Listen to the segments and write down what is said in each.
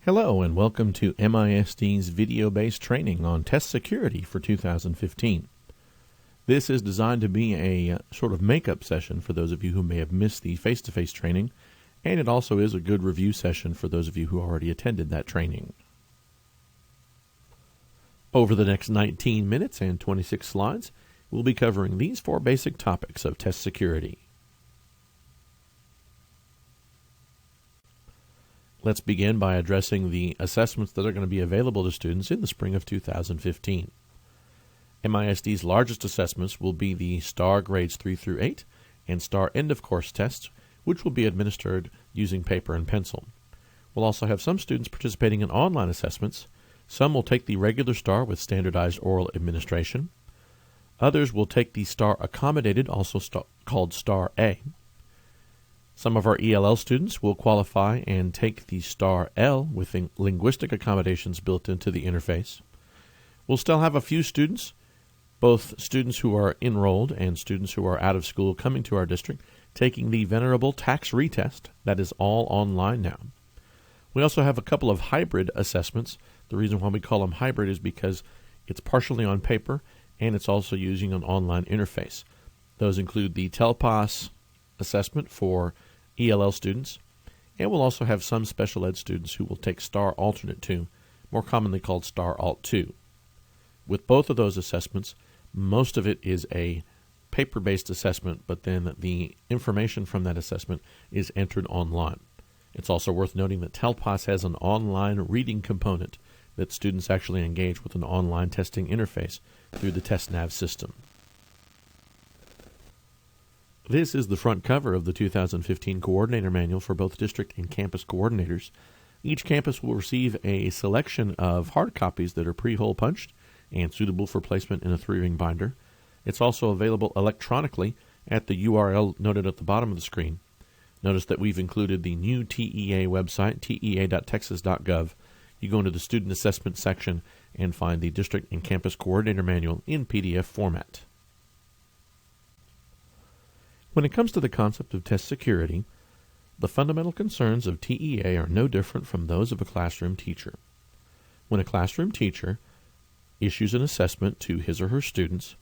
Hello and welcome to MISD's video-based training on test security for 2015. This is designed to be a sort of makeup session for those of you who may have missed the face-to-face training, and it also is a good review session for those of you who already attended that training. Over the next 19 minutes and 26 slides, we'll be covering these four basic topics of test security. Let's begin by addressing the assessments that are going to be available to students in the spring of 2015. MISD's largest assessments will be the STAR grades 3 through 8 and STAR end-of-course tests, which will be administered using paper and pencil. We'll also have some students participating in online assessments. Some will take the regular STAR with standardized oral administration. Others will take the STAR accommodated, also called STAR A. Some of our ELL students will qualify and take the STAR L with linguistic accommodations built into the interface. We'll still have a few students, both students who are enrolled and students who are out of school coming to our district, taking the venerable tax retest. That is all online now. We also have a couple of hybrid assessments. The reason why we call them hybrid is because it's partially on paper and it's also using an online interface. Those include the TELPAS assessment for ELL students, and we'll also have some special ed students who will take STAR Alternate 2, more commonly called STAR Alt 2. With both of those assessments, most of it is a paper-based assessment, but then the information from that assessment is entered online. It's also worth noting that TELPAS has an online reading component that students actually engage with an online testing interface through the TestNav system. This is the front cover of the 2015 Coordinator Manual for both district and campus coordinators. Each campus will receive a selection of hard copies that are pre-hole punched and suitable for placement in a 3-ring binder. It's also available electronically at the URL noted at the bottom of the screen. Notice that we've included the new TEA website, tea.texas.gov. You go into the Student Assessment section and find the District and Campus Coordinator Manual in PDF format. When it comes to the concept of test security, the fundamental concerns of TEA are no different from those of a classroom teacher. When a classroom teacher issues an assessment to his or her students,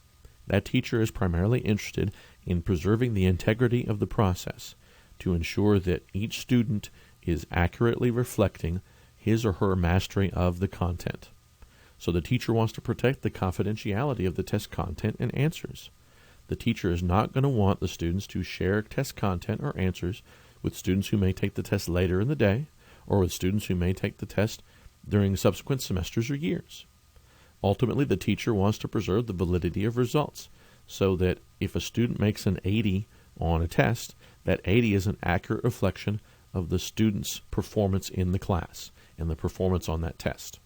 that teacher is primarily interested in preserving the integrity of the process to ensure that each student is accurately reflecting his or her mastery of the content. So the teacher wants to protect the confidentiality of the test content and answers. The teacher is not going to want the students to share test content or answers with students who may take the test later in the day or with students who may take the test during subsequent semesters or years. Ultimately, the teacher wants to preserve the validity of results so that if a student makes an 80 on a test, that 80 is an accurate reflection of the student's performance in the class and the performance on that test.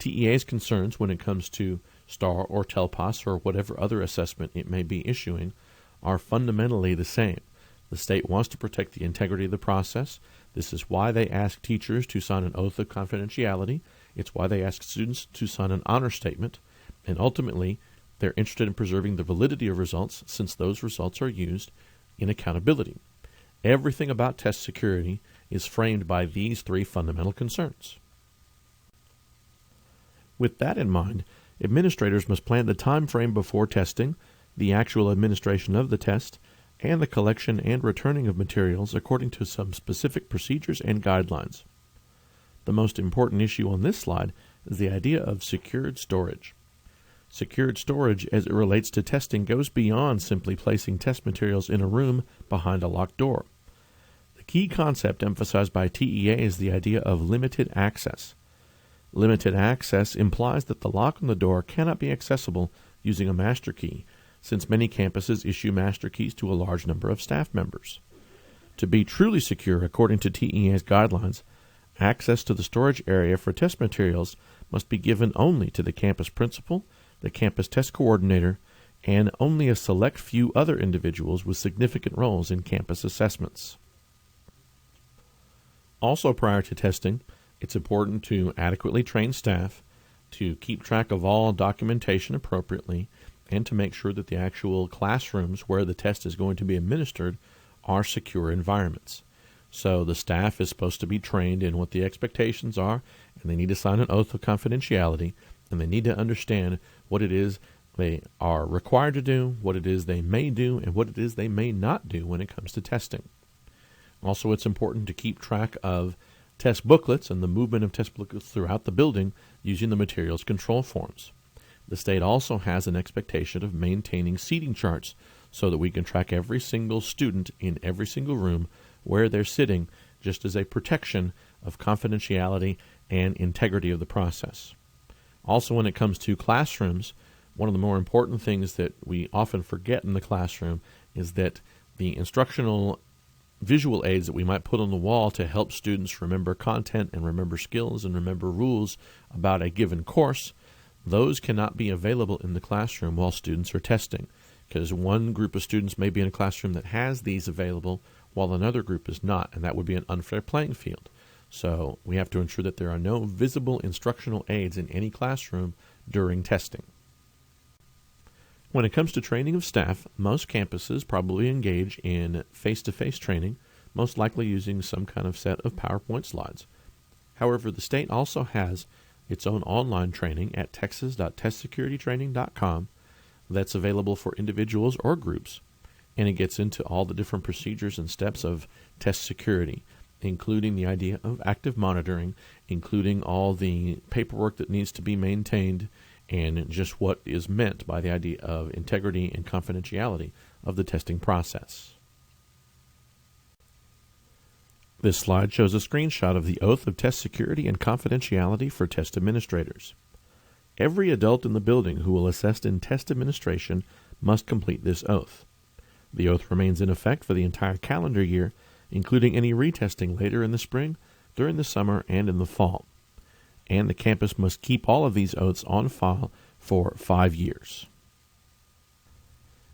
TEA's concerns when it comes to STAR or TELPAS or whatever other assessment it may be issuing are fundamentally the same. The state wants to protect the integrity of the process. This is why they ask teachers to sign an oath of confidentiality. It's why they ask students to sign an honor statement. And ultimately, they're interested in preserving the validity of results since those results are used in accountability. Everything about test security is framed by these three fundamental concerns. With that in mind, administrators must plan the time frame before testing, the actual administration of the test, and the collection and returning of materials according to some specific procedures and guidelines. The most important issue on this slide is the idea of secured storage. Secured storage as it relates to testing goes beyond simply placing test materials in a room behind a locked door. The key concept emphasized by TEA is the idea of limited access. Limited access implies that the lock on the door cannot be accessible using a master key, since many campuses issue master keys to a large number of staff members. To be truly secure, according to TEA's guidelines, access to the storage area for test materials must be given only to the campus principal, the campus test coordinator, and only a select few other individuals with significant roles in campus assessments. Also prior to testing, it's important to adequately train staff, to keep track of all documentation appropriately, and to make sure that the actual classrooms where the test is going to be administered are secure environments. So the staff is supposed to be trained in what the expectations are, and they need to sign an oath of confidentiality, and they need to understand what it is they are required to do, what it is they may do, and what it is they may not do when it comes to testing. Also, it's important to keep track of test booklets and the movement of test booklets throughout the building using the materials control forms. The state also has an expectation of maintaining seating charts so that we can track every single student in every single room where they're sitting, just as a protection of confidentiality and integrity of the process. Also, when it comes to classrooms, one of the more important things that we often forget in the classroom is that the instructional visual aids that we might put on the wall to help students remember content and remember skills and remember rules about a given course, those cannot be available in the classroom while students are testing, because one group of students may be in a classroom that has these available while another group is not, and that would be an unfair playing field. So we have to ensure that there are no visible instructional aids in any classroom during testing. When it comes to training of staff, most campuses probably engage in face-to-face training, most likely using some kind of set of PowerPoint slides. However, the state also has its own online training at texas.testsecuritytraining.com that's available for individuals or groups, and it gets into all the different procedures and steps of test security, including the idea of active monitoring, including all the paperwork that needs to be maintained, and just what is meant by the idea of integrity and confidentiality of the testing process. This slide shows a screenshot of the Oath of Test Security and Confidentiality for test administrators. Every adult in the building who will assist in test administration must complete this oath. The oath remains in effect for the entire calendar year, including any retesting later in the spring, during the summer, and in the fall. And the campus must keep all of these oaths on file for 5 years.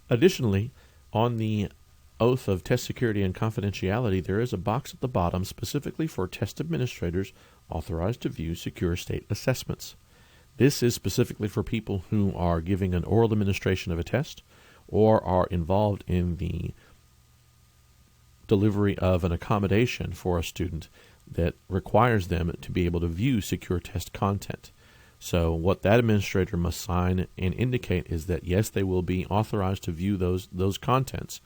Additionally, on the Oath of Test Security and Confidentiality, there is a box at the bottom specifically for test administrators authorized to view secure state assessments. This is specifically for people who are giving an oral administration of a test or are involved in the delivery of an accommodation for a student that requires them to be able to view secure test content. So what that administrator must sign and indicate is that, yes, they will be authorized to view those contents,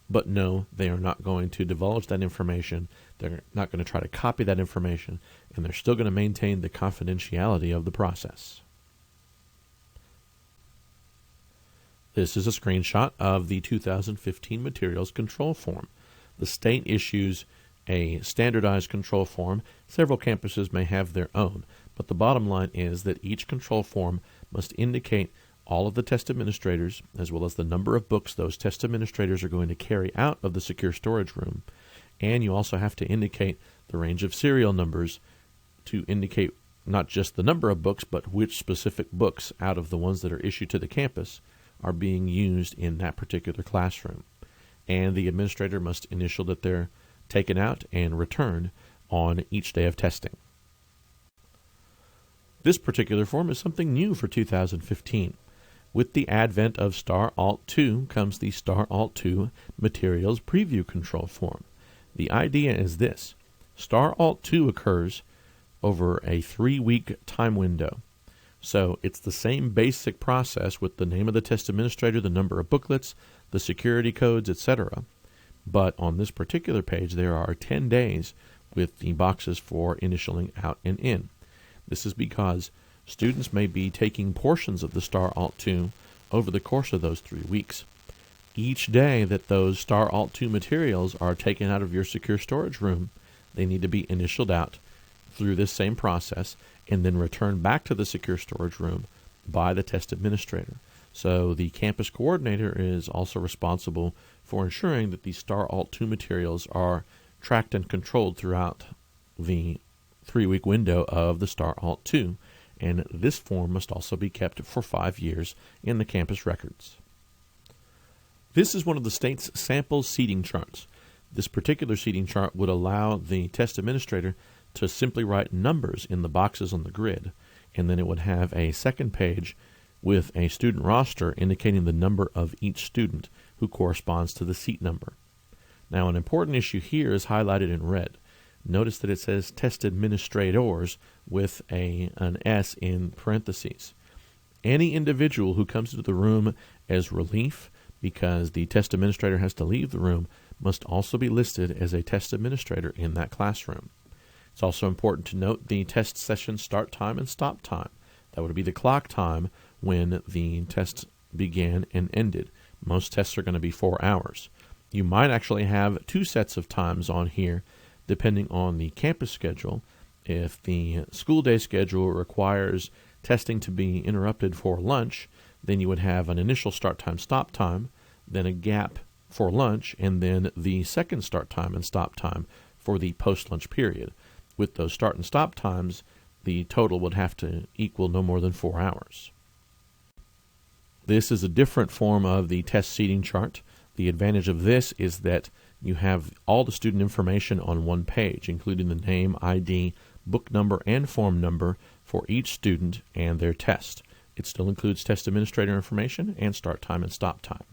but no, they are not going to divulge that information. They're not going to try to copy that information, and they're still going to maintain the confidentiality of the process. This is a screenshot of the 2015 Materials Control Form. The state issues a standardized control form. Several campuses may have their own, but the bottom line is that each control form must indicate all of the test administrators, as well as the number of books those test administrators are going to carry out of the secure storage room. And you also have to indicate the range of serial numbers to indicate not just the number of books, but which specific books out of the ones that are issued to the campus are being used in that particular classroom. And the administrator must initial that they're taken out and returned on each day of testing. This particular form is something new for 2015. With the advent of STAR Alt 2 comes the STAR Alt 2 Materials Preview Control Form. The idea is this: STAR Alt 2 occurs over a 3-week time window. So it's the same basic process with the name of the test administrator, the number of booklets, the security codes, etc. But on this particular page, there are 10 days with the boxes for initialing out and in. This is because students may be taking portions of the STAR Alt 2 over the course of those 3 weeks. Each day that those STAR Alt 2 materials are taken out of your secure storage room, they need to be initialed out through this same process and then returned back to the secure storage room by the test administrator. So the campus coordinator is also responsible for ensuring that the STAR Alt 2 materials are tracked and controlled throughout the 3-week window of the STAR Alt 2, and this form must also be kept for 5 years in the campus records. This is one of the state's sample seating charts. This particular seating chart would allow the test administrator to simply write numbers in the boxes on the grid, and then it would have a second page with a student roster indicating the number of each student who corresponds to the seat number. Now, an important issue here is highlighted in red. Notice that it says test administrators with an S in parentheses. Any individual who comes into the room as relief because the test administrator has to leave the room must also be listed as a test administrator in that classroom. It's also important to note the test session start time and stop time. That would be the clock time when the test began and ended. Most tests are going to be 4 hours. You might actually have 2 sets of times on here depending on the campus schedule. If the school day schedule requires testing to be interrupted for lunch, then you would have an initial start time, stop time, then a gap for lunch, and then the second start time and stop time for the post-lunch period. With those start and stop times, the total would have to equal no more than 4 hours. This is a different form of the test seating chart. The advantage of this is that you have all the student information on one page, including the name, ID, book number, and form number for each student and their test. It still includes test administrator information and start time and stop time.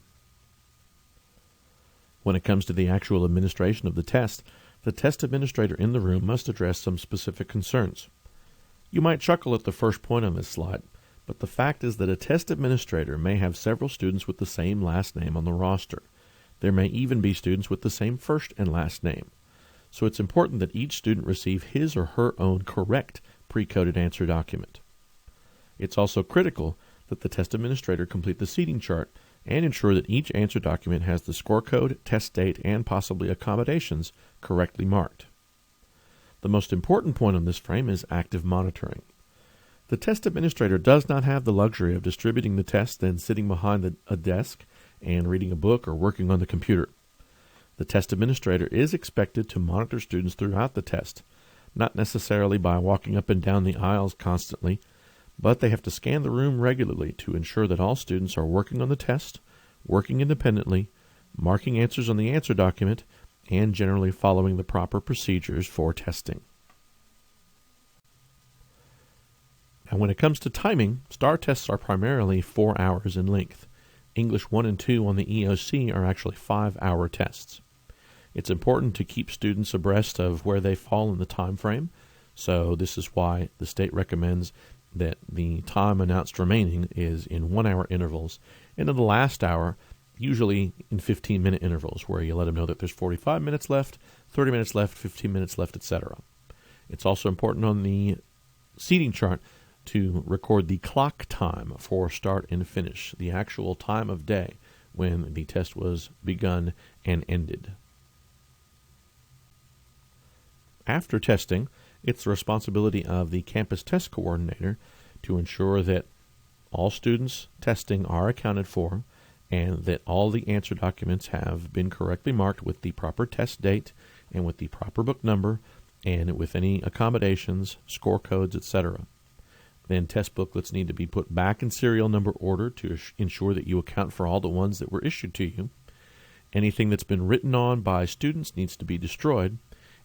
When it comes to the actual administration of the test administrator in the room must address some specific concerns. You might chuckle at the first point on this slide, but the fact is that a test administrator may have several students with the same last name on the roster. There may even be students with the same first and last name. So it's important that each student receive his or her own correct pre-coded answer document. It's also critical that the test administrator complete the seating chart and ensure that each answer document has the score code, test date, and possibly accommodations correctly marked. The most important point on this frame is active monitoring. The test administrator does not have the luxury of distributing the test and sitting behind a desk and reading a book or working on the computer. The test administrator is expected to monitor students throughout the test, not necessarily by walking up and down the aisles constantly, but they have to scan the room regularly to ensure that all students are working on the test, working independently, marking answers on the answer document, and generally following the proper procedures for testing. Now, when it comes to timing, STAR tests are primarily 4 hours in length. English 1 and 2 on the EOC are actually 5-hour tests. It's important to keep students abreast of where they fall in the time frame, so this is why the state recommends that the time announced remaining is in 1-hour intervals, and in the last hour, usually in 15-minute intervals, where you let them know that there's 45 minutes left, 30 minutes left, 15 minutes left, etc. It's also important on the seating chart to record the clock time for start and finish, the actual time of day when the test was begun and ended. After testing, it's the responsibility of the campus test coordinator to ensure that all students' testing are accounted for and that all the answer documents have been correctly marked with the proper test date and with the proper book number and with any accommodations, score codes, etc. Then test booklets need to be put back in serial number order to ensure that you account for all the ones that were issued to you. Anything that's been written on by students needs to be destroyed,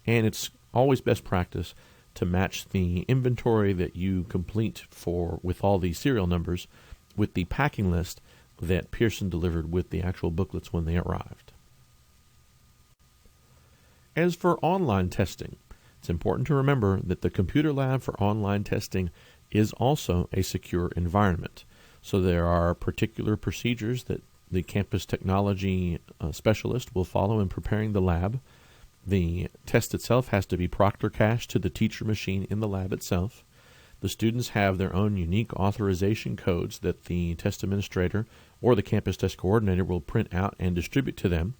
and it's always best practice to match the inventory that you complete with all the serial numbers with the packing list that Pearson delivered with the actual booklets when they arrived. As for online testing, it's important to remember that the computer lab for online testing is also a secure environment. So there are particular procedures that the campus technology specialist will follow in preparing the lab. The test itself has to be proctor cached to the teacher machine in the lab itself. The students have their own unique authorization codes that the test administrator or the campus test coordinator will print out and distribute to them.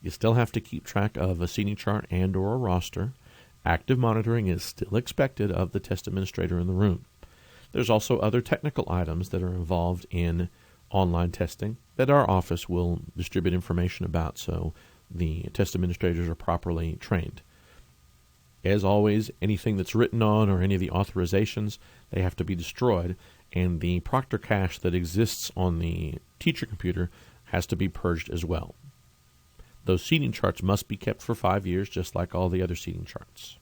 You still have to keep track of a seating chart and or a roster. Active monitoring is still expected of the test administrator in the room. There's also other technical items that are involved in online testing that our office will distribute information about, so the test administrators are properly trained. As always, anything that's written on or any of the authorizations, they have to be destroyed, and the proctor cache that exists on the teacher computer has to be purged as well. Those seating charts must be kept for 5 years, just like all the other seating charts.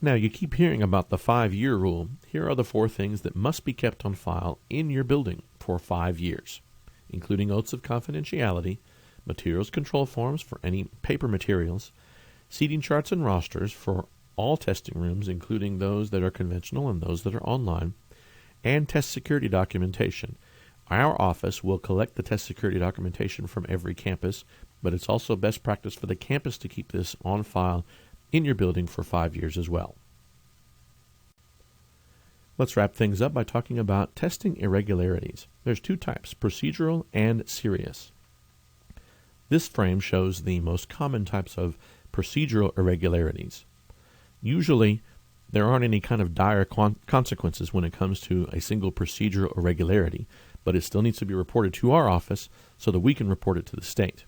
Now, you keep hearing about the 5-year rule. Here are the 4 things that must be kept on file in your building for 5 years, including oaths of confidentiality, materials control forms for any paper materials, seating charts and rosters for all testing rooms, including those that are conventional and those that are online, and test security documentation. Our office will collect the test security documentation from every campus, but it's also best practice for the campus to keep this on file in your building for 5 years as well. Let's wrap things up by talking about testing irregularities. There's two types, procedural and serious. This frame shows the most common types of procedural irregularities. Usually, there aren't any kind of dire consequences when it comes to a single procedural irregularity, but it still needs to be reported to our office so that we can report it to the state.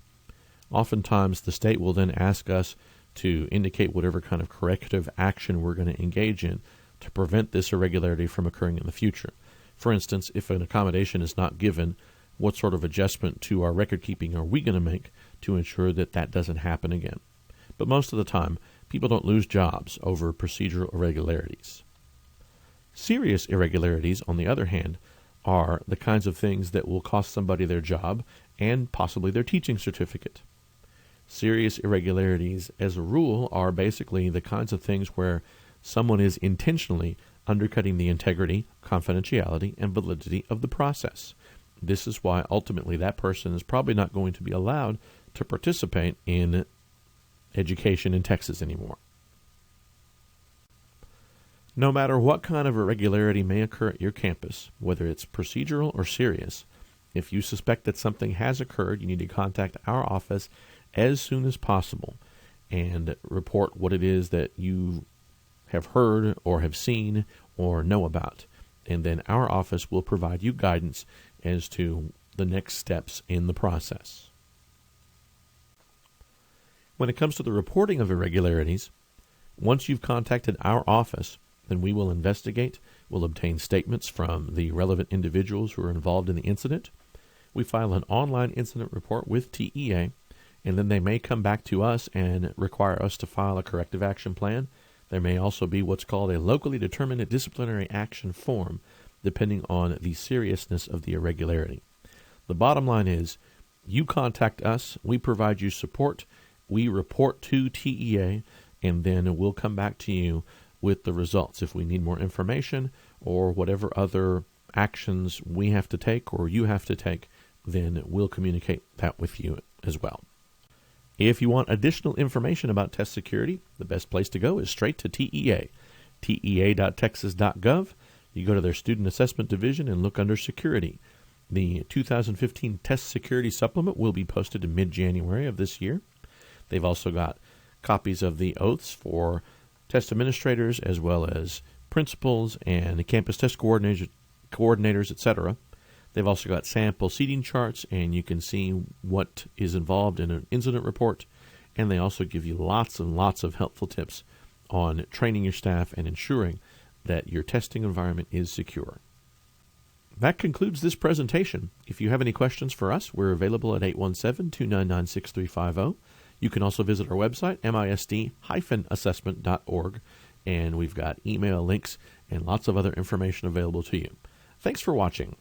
Oftentimes, the state will then ask us to indicate whatever kind of corrective action we're going to engage in to prevent this irregularity from occurring in the future. For instance, if an accommodation is not given, what sort of adjustment to our record keeping are we going to make to ensure that that doesn't happen again? But most of the time, people don't lose jobs over procedural irregularities. Serious irregularities, on the other hand, are the kinds of things that will cost somebody their job and possibly their teaching certificate. Serious irregularities, as a rule, are basically the kinds of things where someone is intentionally undercutting the integrity, confidentiality, and validity of the process. This is why ultimately that person is probably not going to be allowed to participate in education in Texas anymore. No matter what kind of irregularity may occur at your campus, whether it's procedural or serious, if you suspect that something has occurred, you need to contact our office as soon as possible and report what it is that you have heard or have seen or know about. And then our office will provide you guidance as to the next steps in the process. When it comes to the reporting of irregularities, once you've contacted our office, then we will investigate. We'll obtain statements from the relevant individuals who are involved in the incident. We file an online incident report with TEA, and then they may come back to us and require us to file a corrective action plan. There may also be what's called a locally determined disciplinary action form, depending on the seriousness of the irregularity. The bottom line is, you contact us, we provide you support, we report to TEA, and then we'll come back to you with the results. If we need more information or whatever other actions we have to take or you have to take, then we'll communicate that with you as well. If you want additional information about test security, the best place to go is straight to TEA, tea.texas.gov. You go to their Student Assessment Division and look under Security. The 2015 Test Security Supplement will be posted in mid-January of this year. They've also got copies of the oaths for test administrators as well as principals and campus test coordinators, etc. They've also got sample seating charts, and you can see what is involved in an incident report. And they also give you lots and lots of helpful tips on training your staff and ensuring that your testing environment is secure. That concludes this presentation. If you have any questions for us, we're available at 817-299-6350. You can also visit our website, misd-assessment.org, and we've got email links and lots of other information available to you. Thanks for watching.